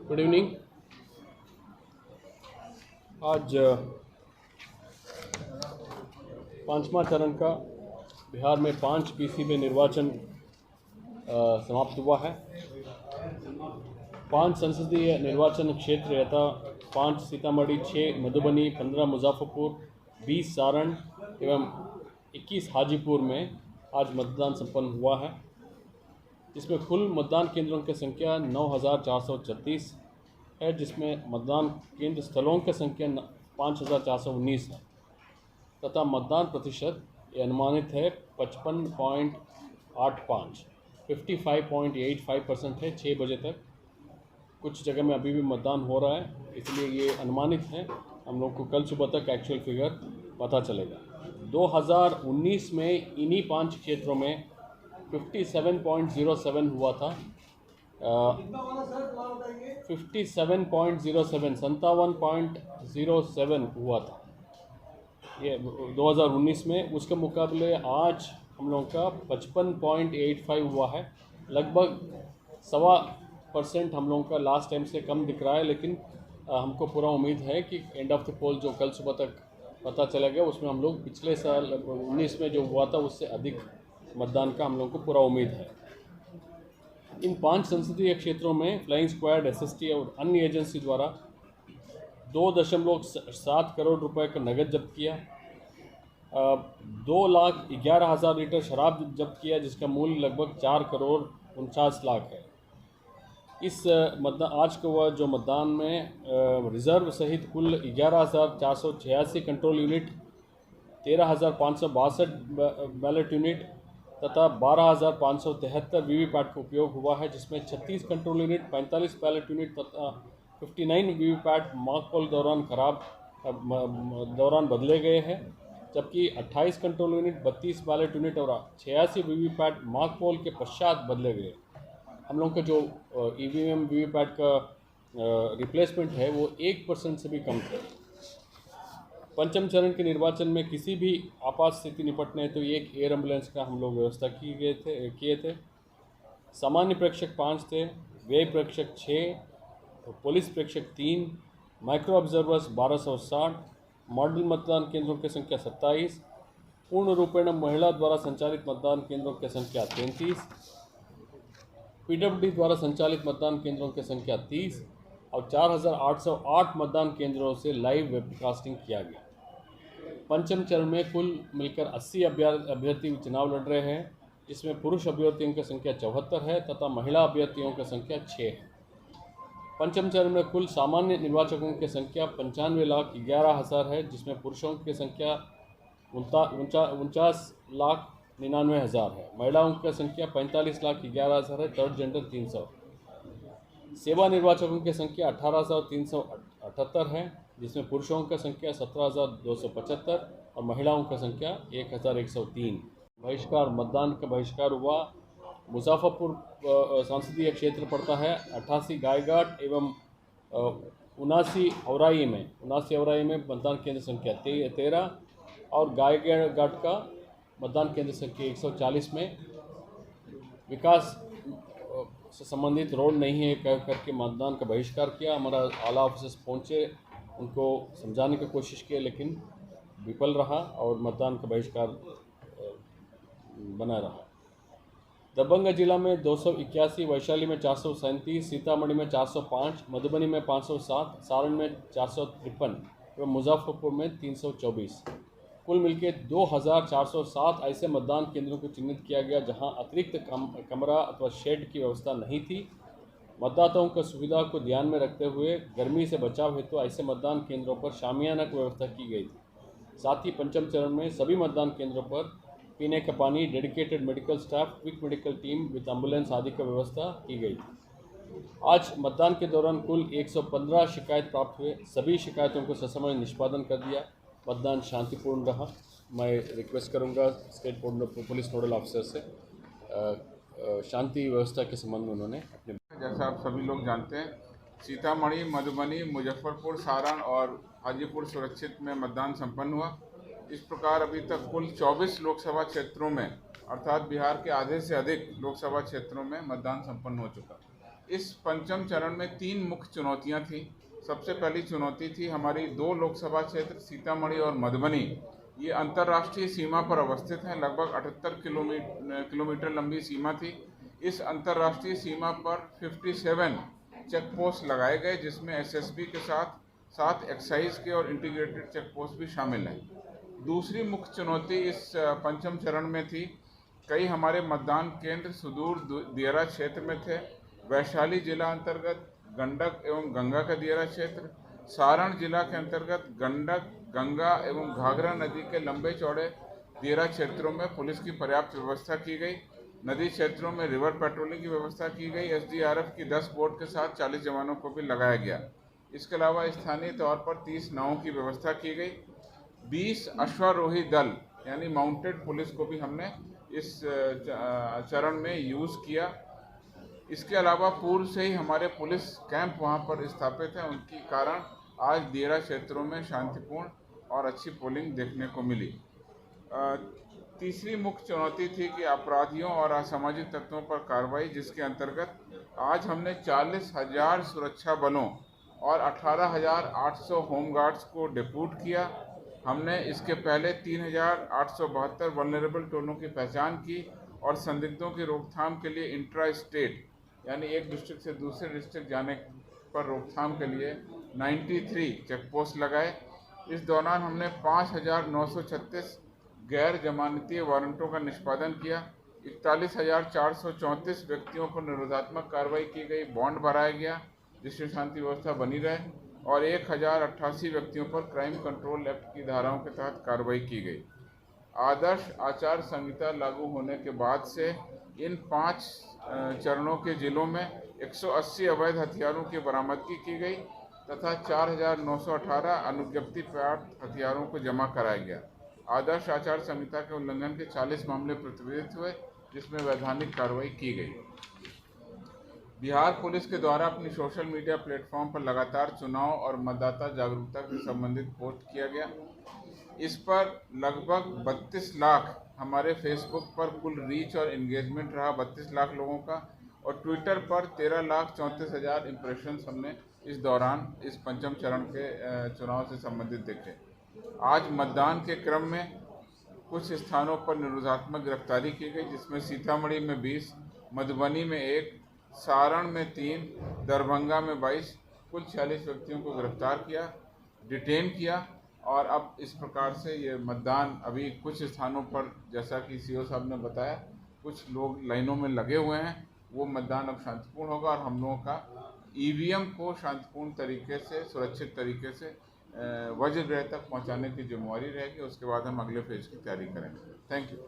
Good evening. आज पांचवा चरण का बिहार में 5 पीसी में निर्वाचन समाप्त हुआ है। 5 संसदीय निर्वाचन क्षेत्र यथा 5 सीतामढ़ी, 6 मधुबनी, 15 मुजफ्फरपुर, 20 सारण एवं 21 हाजीपुर में आज मतदान संपन्न हुआ है, जिसमें कुल मतदान केंद्रों की संख्या 9,436 है, जिसमें मतदान केंद्र स्थलों की संख्या 5,419 है तथा मतदान प्रतिशत अनुमानित है 55.85% है 6 बजे तक। कुछ जगह में अभी भी मतदान हो रहा है, इसलिए ये अनुमानित है। हम लोग को कल सुबह तक एक्चुअल फिगर पता चलेगा। 2019 में इन्हीं 5 क्षेत्रों में 57.07 हुआ था। 57.07 हुआ था ये 2019 में। उसके मुकाबले आज हम लोगों का 55.85 हुआ है। लगभग 1.25% हम लोगों का लास्ट टाइम से कम दिख रहा है, लेकिन हमको पूरा उम्मीद है कि एंड ऑफ द पोल जो कल सुबह तक पता चलेगा उसमें हम लोग पिछले साल 19 में जो हुआ था उससे अधिक मतदान का हम लोग को पूरा उम्मीद है। इन 5 संसदीय क्षेत्रों में फ्लाइंग स्क्वाड, एसएसटी और अन्य एजेंसी द्वारा 2.7 करोड़ रुपए का नगद जब्त किया, 2,11,000 लीटर शराब जब्त किया, जिसका मूल्य लगभग 4,49,00,000 है। इस आज का हुआ जो मतदान में रिजर्व सहित कुल 11,486 कंट्रोल यूनिट, 13,562 बैलेट यूनिट तथा 12,573 वीवीपैट का उपयोग हुआ है, जिसमें 36 कंट्रोल यूनिट, 45 बैलेट यूनिट तथा 59 वीवीपैट मॉक पोल दौरान बदले गए हैं, जबकि 28 कंट्रोल यूनिट, 32 बैलेट यूनिट और 86 वीवीपैट मॉक पोल के पश्चात बदले गए। हम लोग का जो ईवीएम वीवीपैट का रिप्लेसमेंट है वो 1% से भी कम थे। पंचम चरण के निर्वाचन में किसी भी आपात स्थिति निपटने तो एक एयर एम्बुलेंस का हम लोग व्यवस्था किए थे। सामान्य प्रेक्षक 5 थे, व्यय प्रेक्षक 6, पुलिस प्रेक्षक 3, माइक्रो ऑब्जर्वर्स 1260, मॉडल मतदान केंद्रों की संख्या 27, पूर्ण रूपेण महिला द्वारा संचालित मतदान केंद्रों की संख्या 33, पीडब्ल्यूडी द्वारा संचालित मतदान केंद्रों की संख्या 30 और 4,808 मतदान केंद्रों से लाइव वेबकास्टिंग किया गया। पंचम चरण में कुल मिलकर 80 अभ्यर्थी चुनाव लड़ रहे हैं, जिसमें पुरुष अभ्यर्थियों की संख्या 74 है तथा महिला अभ्यर्थियों की संख्या 6 है। पंचम चरण में कुल सामान्य निर्वाचकों की संख्या 95,11,000 है, जिसमें पुरुषों की संख्या 49,99,000 है, महिलाओं की संख्या 45,11,000 है, थर्ड जेंडर 300। सेवा निर्वाचकों की संख्या 18,378 है, जिसमें पुरुषों की संख्या 17,275 और महिलाओं की संख्या 1,103। बहिष्कार मतदान का बहिष्कार हुआ। मुजफ्फरपुर संसदीय क्षेत्र पड़ता है। 88 गायघाट एवं 79 औराई में मतदान केंद्र संख्या 13 और गायघाट का मतदान केंद्र संख्या 140 में विकास से संबंधित रोड नहीं है कह करके मतदान का बहिष्कार किया। हमारा आला ऑफिसर्स पहुँचे, उनको समझाने की कोशिश की, लेकिन विफल रहा और मतदान का बहिष्कार बना रहा। दरभंगा जिला में 281, वैशाली में 437, सीतामढ़ी में 405, मधुबनी में 507, सारण में 453 एवं मुजफ्फरपुर में 324। कुल मिलकर 2,407 ऐसे मतदान केंद्रों को चिन्हित किया गया जहां अतिरिक्त कमरा अथवा शेड की व्यवस्था नहीं थी। मतदाताओं की सुविधा को ध्यान में रखते हुए गर्मी से बचाव हेतु ऐसे मतदान केंद्रों पर शामियाना की व्यवस्था की गई थी। साथ ही पंचम चरण में सभी मतदान केंद्रों पर पीने का पानी, dedicated medical staff, quick medical team with ambulance आदि की व्यवस्था की गई थी। आज मतदान के दौरान कुल 115 शिकायत प्राप्त हुए। सभी शिकायतों को ससमय निष्पादन कर दिया। मतदान शांतिपूर्ण रहा। मैं रिक्वेस्ट करूंगा स्टेट पुलिस नोडल ऑफिसर से शांति व्यवस्था के संबंध में उन्होंने अपने, जैसा आप सभी लोग जानते हैं, सीतामढ़ी, मधुबनी, मुजफ्फरपुर, सारण और हाजीपुर सुरक्षित में मतदान संपन्न हुआ। इस प्रकार अभी तक कुल 24 लोकसभा क्षेत्रों में अर्थात बिहार के आधे से अधिक लोकसभा क्षेत्रों में मतदान संपन्न हो चुका। इस पंचम चरण में 3 मुख्य चुनौतियां थी। सबसे पहली चुनौती थी हमारी 2 लोकसभा क्षेत्र सीतामढ़ी और मधुबनी, ये अंतर्राष्ट्रीय सीमा पर अवस्थित हैं। लगभग 78 किलोमीटर लंबी सीमा थी। इस अंतर्राष्ट्रीय सीमा पर 57 चेक पोस्ट लगाए गए, जिसमें एसएसबी के साथ साथ एक्साइज के और इंटीग्रेटेड चेक पोस्ट भी शामिल हैं। दूसरी मुख्य चुनौती इस पंचम चरण में थी, कई हमारे मतदान केंद्र सुदूर दियारा क्षेत्र में थे। वैशाली जिला अंतर्गत गंडक एवं गंगा का दियारा क्षेत्र, सारण जिला के अंतर्गत गंडक, गंगा एवं घाघरा नदी के लंबे चौड़े दियारा क्षेत्रों में पुलिस की पर्याप्त व्यवस्था की गई। नदी क्षेत्रों में रिवर पेट्रोलिंग की व्यवस्था की गई। एसडीआरएफ की 10 बोट के साथ 40 जवानों को भी लगाया गया। इसके अलावा स्थानीय तौर पर 30 नावों की व्यवस्था की गई। 20 अश्वारोही दल यानी माउंटेड पुलिस को भी हमने इस चरण में यूज़ किया। इसके अलावा पूर्व से ही हमारे पुलिस कैंप वहां पर स्थापित हैं, उनके कारण आज दियारा क्षेत्रों में शांतिपूर्ण और अच्छी पोलिंग देखने को मिली। तीसरी मुख्य चुनौती थी कि अपराधियों और असामाजिक तत्वों पर कार्रवाई, जिसके अंतर्गत आज हमने 40,000 सुरक्षा बलों और 18,800 होमगार्ड्स को डिप्यूट किया। हमने इसके पहले 3,872 वल्नरेबल टोलों की पहचान की और संदिग्धों की रोकथाम के लिए इंट्रा स्टेट यानी एक डिस्ट्रिक्ट से दूसरे डिस्ट्रिक्ट जाने पर रोकथाम के लिए 93 चेक पोस्ट लगाए। इस दौरान हमने 5,936 गैर जमानती वारंटों का निष्पादन किया। 41,434 व्यक्तियों पर निरोधात्मक कार्रवाई की गई, बॉन्ड भराया गया जिससे शांति व्यवस्था बनी रहे, और 1,088 व्यक्तियों पर क्राइम कंट्रोल एक्ट की धाराओं के तहत कार्रवाई की गई। आदर्श आचार संहिता लागू होने के बाद से इन 5 चरणों के जिलों में 180 अवैध हथियारों की बरामदगी की गई तथा 4,918 अनुज्ञप्ति प्राप्त हथियारों को जमा कराया गया। आदर्श आचार संहिता के उल्लंघन के 40 मामले प्रतिवेदित हुए, जिसमें वैधानिक कार्रवाई की गई। बिहार पुलिस के द्वारा अपनी सोशल मीडिया प्लेटफॉर्म पर लगातार चुनाव और मतदाता जागरूकता से संबंधित पोस्ट किया गया। इस पर लगभग 32 लाख हमारे फेसबुक पर कुल रीच और एंगेजमेंट रहा 32 लाख लोगों का, और ट्विटर पर 13,34,000 इम्प्रेशंस हमने इस दौरान इस पंचम चरण के चुनाव से संबंधित देखे। आज मतदान के क्रम में कुछ स्थानों पर निरोधात्मक गिरफ्तारी की गई, जिसमें सीतामढ़ी में 20, मधुबनी में 1, सारण में 3, दरभंगा में 22, कुल 46 व्यक्तियों को गिरफ्तार किया, डिटेन किया। और अब इस प्रकार से ये मतदान अभी कुछ स्थानों पर, जैसा कि सीओ साहब ने बताया, कुछ लोग लाइनों में लगे हुए हैं, वो मतदान अब शांतिपूर्ण होगा और हम लोगों का ईवीएम को शांतिपूर्ण तरीके से, सुरक्षित तरीके से वज्रगृह तक पहुंचाने की जिम्मेवारी रहेगी। उसके बाद हम अगले फेज की तैयारी करेंगे। Thank you.